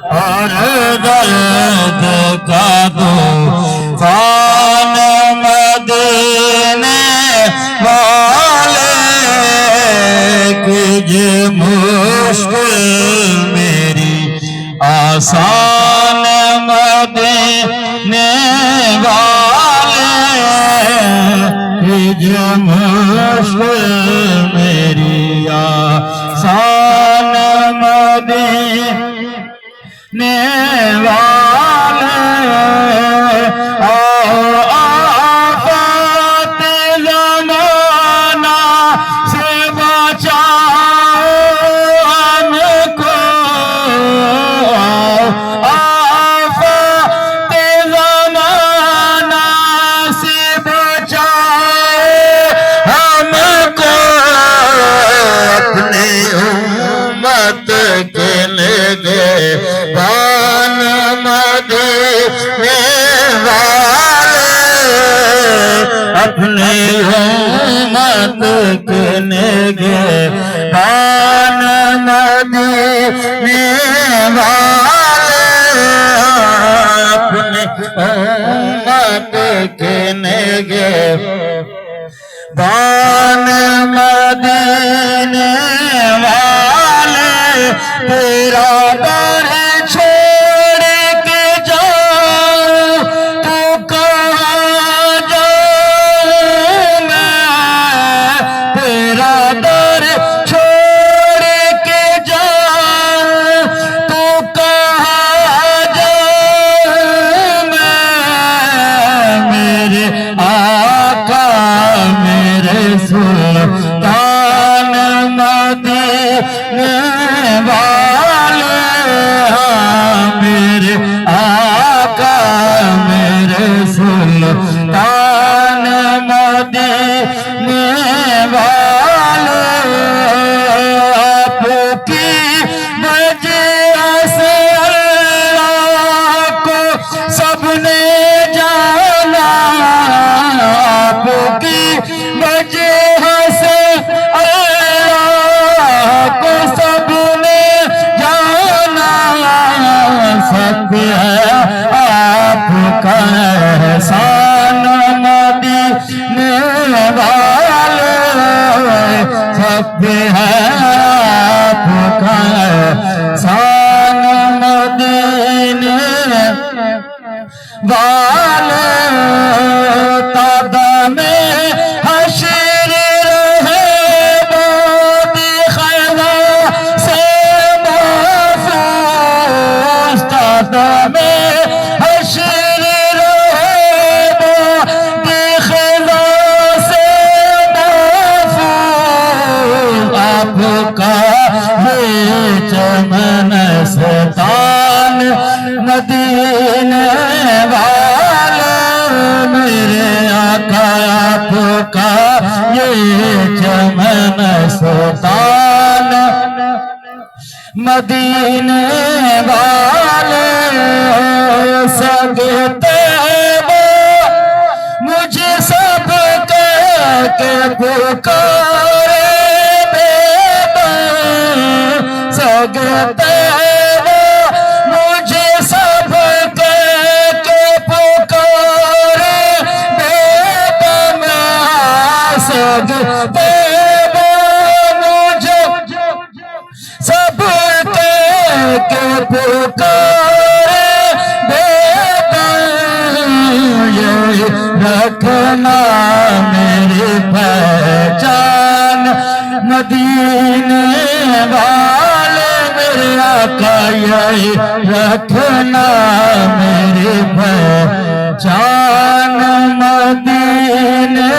اور درد کا طوفان مدینے والے کیجئے مشکل میری آسان مدینے والے کیجئے مشکل میری آسان مدینے والے آفات زمانہ سے بچاؤ ہم کو آفات زمانہ سے بچاؤ ہم کو اپنی امت کے نگہبان مدینے والے اپنی امت کے نگہبان مدینے والے اپنی امت کے نگہبان مدینے والے تیرا در چھوڑ کے جاؤں تو کہاں جاؤں میں تیرا در چھوڑ کے جاؤں تو کہاں جاؤں میں میرے آقا میرے سلطان مدینے والے میرے آقا میرے سلطان مدینے والے آپ کی وجہ سے اللہ کو سب نے جانا آپ کی وجہ سے اللہ کو سب نے جانا سب ہے آپ کا احسان مدینے والے سب ہے آپ کا احسان مدینے والے تابع میں حشر رہے بادی خیمہ سے محفوظ تابع میں حشر رہے بادی خیمہ سے محفوظ آپ کا یہ چمن ستان مدینے والے میرے آقا آپ کا یہ چمن ستان مدینے والے سگتے وہ مجھے سب کہہ کے پکارے سگتے وہ مجھے سب کہہ کے پکارے بیدم سگتے وہ مجھے سب کہہ کے پکارے بیدم یہ رکھنا میری پہچان مدینے والے میرے آقا یہ رکھنا میری پہچان مدینے